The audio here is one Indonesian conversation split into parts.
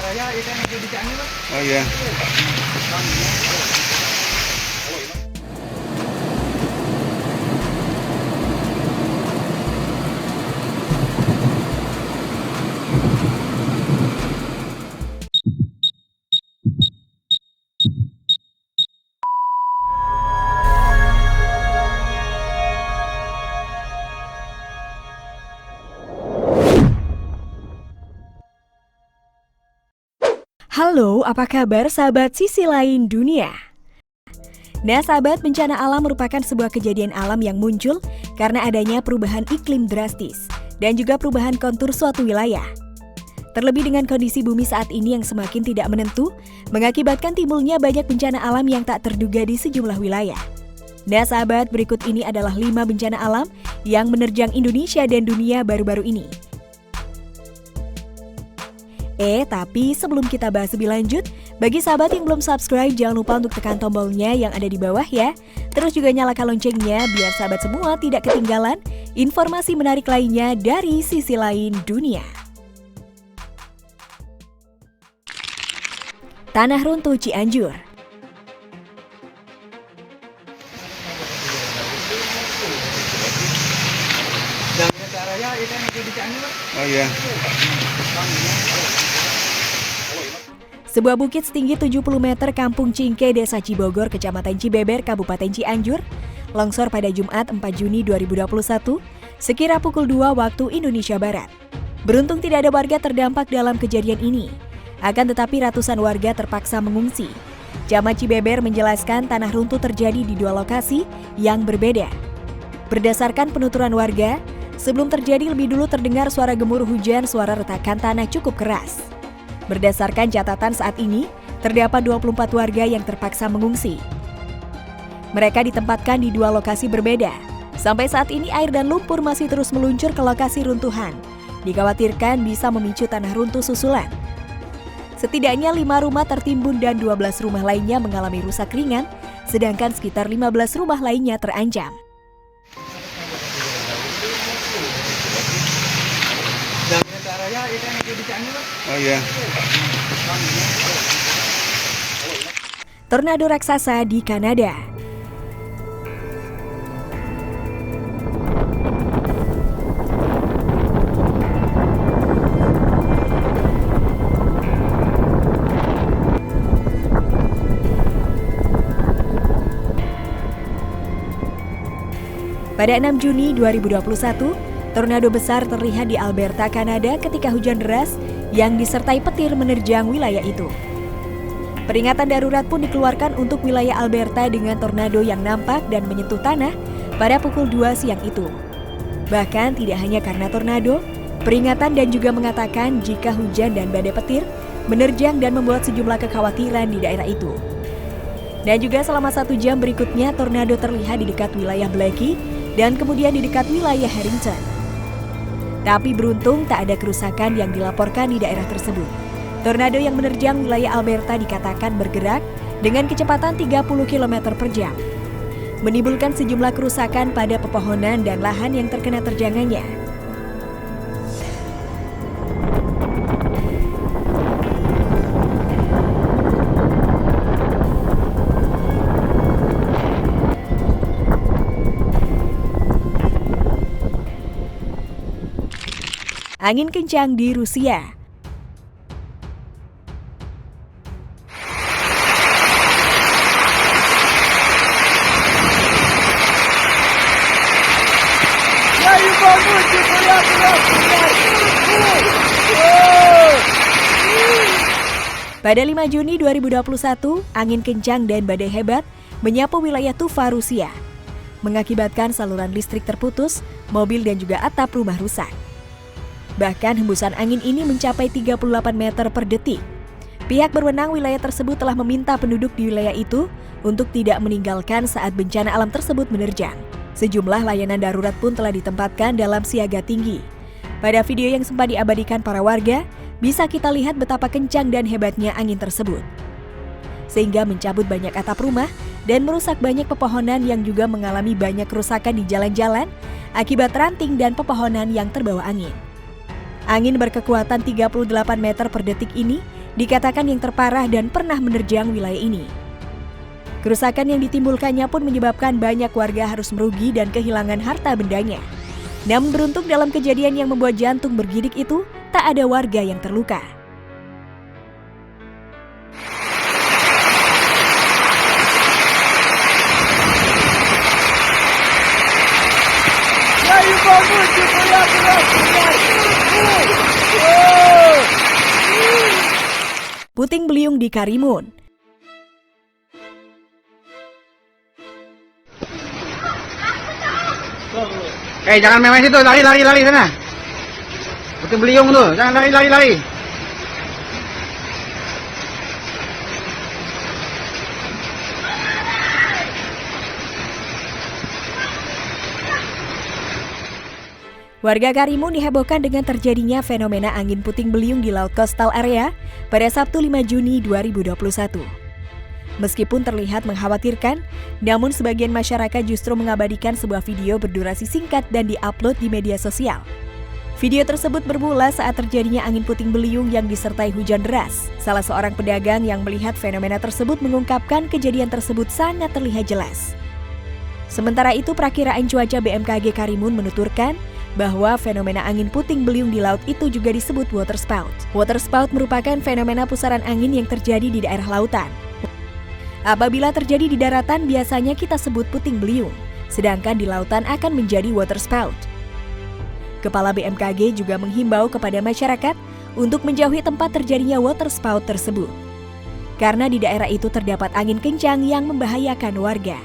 Oh iya. Halo, apa kabar sahabat sisi lain dunia? Nah sahabat, bencana alam merupakan sebuah kejadian alam yang muncul karena adanya perubahan iklim drastis dan juga perubahan kontur suatu wilayah. Terlebih dengan kondisi bumi saat ini yang semakin tidak menentu, mengakibatkan timbulnya banyak bencana alam yang tak terduga di sejumlah wilayah. Nah sahabat, berikut ini adalah 5 bencana alam yang menerjang Indonesia dan dunia baru-baru ini. Tapi sebelum kita bahas lebih lanjut, bagi sahabat yang belum subscribe, jangan lupa untuk tekan tombolnya yang ada di bawah ya. Terus juga nyalakan loncengnya biar sahabat semua tidak ketinggalan informasi menarik lainnya dari sisi lain dunia. Tanah runtuh Cianjur. Oh iya. Sebuah bukit setinggi 70 meter Kampung Cingke, Desa Cibogor, Kecamatan Cibeber, Kabupaten Cianjur, longsor pada Jumat 4 Juni 2021, sekira pukul 2 waktu Indonesia Barat. Beruntung tidak ada warga terdampak dalam kejadian ini. Akan tetapi ratusan warga terpaksa mengungsi. Camat Cibeber menjelaskan tanah runtuh terjadi di 2 lokasi yang berbeda. Berdasarkan penuturan warga, sebelum terjadi lebih dulu terdengar suara gemuruh hujan, suara retakan tanah cukup keras. Berdasarkan catatan saat ini, terdapat 24 warga yang terpaksa mengungsi. Mereka ditempatkan di 2 lokasi berbeda. Sampai saat ini air dan lumpur masih terus meluncur ke lokasi runtuhan. Dikhawatirkan bisa memicu tanah runtuh susulan. Setidaknya 5 rumah tertimbun dan 12 rumah lainnya mengalami rusak ringan, sedangkan sekitar 15 rumah lainnya terancam. Oh iya. Tornado raksasa di Kanada. Pada 6 Juni 2021, tornado besar terlihat di Alberta, Kanada ketika hujan deras yang disertai petir menerjang wilayah itu. Peringatan darurat pun dikeluarkan untuk wilayah Alberta dengan tornado yang nampak dan menyentuh tanah pada pukul 2 siang itu. Bahkan tidak hanya karena tornado, peringatan dan juga mengatakan jika hujan dan badai petir menerjang dan membuat sejumlah kekhawatiran di daerah itu. Dan juga selama 1 jam berikutnya tornado terlihat di dekat wilayah Blakey dan kemudian di dekat wilayah Harrington. Tapi beruntung tak ada kerusakan yang dilaporkan di daerah tersebut. Tornado yang menerjang wilayah Alberta dikatakan bergerak dengan kecepatan 30 km per jam. Menimbulkan sejumlah kerusakan pada pepohonan dan lahan yang terkena terjangannya. Angin kencang di Rusia. Pada 5 Juni 2021, angin kencang dan badai hebat menyapu wilayah Tuva, Rusia, mengakibatkan saluran listrik terputus, mobil dan juga atap rumah rusak. Bahkan hembusan angin ini mencapai 38 meter per detik. Pihak berwenang wilayah tersebut telah meminta penduduk di wilayah itu untuk tidak meninggalkan saat bencana alam tersebut menerjang. Sejumlah layanan darurat pun telah ditempatkan dalam siaga tinggi. Pada video yang sempat diabadikan para warga, bisa kita lihat betapa kencang dan hebatnya angin tersebut. Sehingga mencabut banyak atap rumah dan merusak banyak pepohonan yang juga mengalami banyak kerusakan di jalan-jalan akibat ranting dan pepohonan yang terbawa angin. Angin berkekuatan 38 meter per detik ini dikatakan yang terparah dan pernah menerjang wilayah ini. Kerusakan yang ditimbulkannya pun menyebabkan banyak warga harus merugi dan kehilangan harta bendanya. Namun beruntung dalam kejadian yang membuat jantung bergidik itu, tak ada warga yang terluka. Puting beliung di Karimun. Jangan main situ, lari sana. Puting beliung tuh, jangan lari. Warga Karimun dihebohkan dengan terjadinya fenomena angin puting beliung di Laut Coastal Area pada Sabtu 5 Juni 2021. Meskipun terlihat mengkhawatirkan, namun sebagian masyarakat justru mengabadikan sebuah video berdurasi singkat dan diupload di media sosial. Video tersebut bermula saat terjadinya angin puting beliung yang disertai hujan deras. Salah seorang pedagang yang melihat fenomena tersebut mengungkapkan kejadian tersebut sangat terlihat jelas. Sementara itu, Prakiraan Cuaca BMKG Karimun menuturkan bahwa fenomena angin puting beliung di laut itu juga disebut waterspout. Waterspout merupakan fenomena pusaran angin yang terjadi di daerah lautan. Apabila terjadi di daratan, biasanya kita sebut puting beliung, sedangkan di lautan akan menjadi waterspout. Kepala BMKG juga menghimbau kepada masyarakat untuk menjauhi tempat terjadinya waterspout tersebut, karena di daerah itu terdapat angin kencang yang membahayakan warga.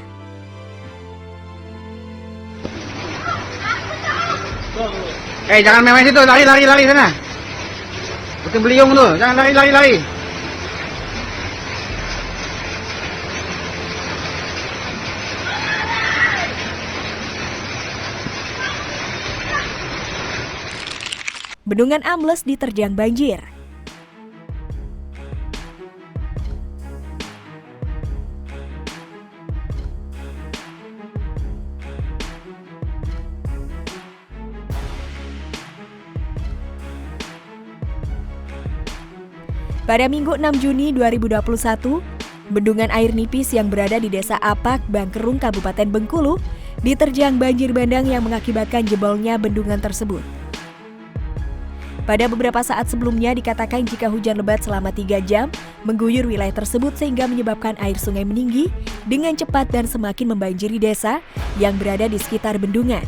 Jangan main situ, lari sana. Puting beliung tuh, jangan lari. Bendungan ambles diterjang banjir. Pada Minggu 6 Juni 2021, bendungan air nipis yang berada di Desa Apak, Bangkerung, Kabupaten Bengkulu, diterjang banjir bandang yang mengakibatkan jebolnya bendungan tersebut. Pada beberapa saat sebelumnya dikatakan jika hujan lebat selama 3 jam mengguyur wilayah tersebut sehingga menyebabkan air sungai meninggi dengan cepat dan semakin membanjiri desa yang berada di sekitar bendungan.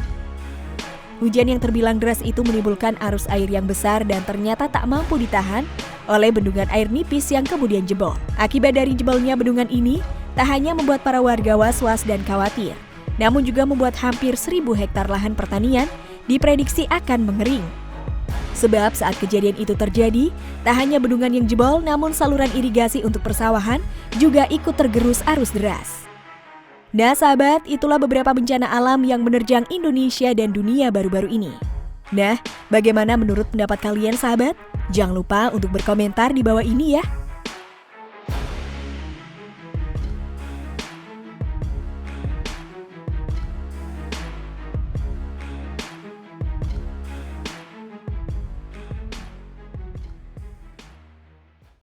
Hujan yang terbilang deras itu menimbulkan arus air yang besar dan ternyata tak mampu ditahan oleh bendungan air nipis yang kemudian jebol. Akibat dari jebolnya bendungan ini, tak hanya membuat para warga was-was dan khawatir, namun juga membuat hampir 1.000 hektar lahan pertanian diprediksi akan mengering. Sebab saat kejadian itu terjadi, tak hanya bendungan yang jebol, namun saluran irigasi untuk persawahan juga ikut tergerus arus deras. Nah sahabat, itulah beberapa bencana alam yang menerjang Indonesia dan dunia baru-baru ini. Nah, bagaimana menurut pendapat kalian sahabat? Jangan lupa untuk berkomentar di bawah ini ya.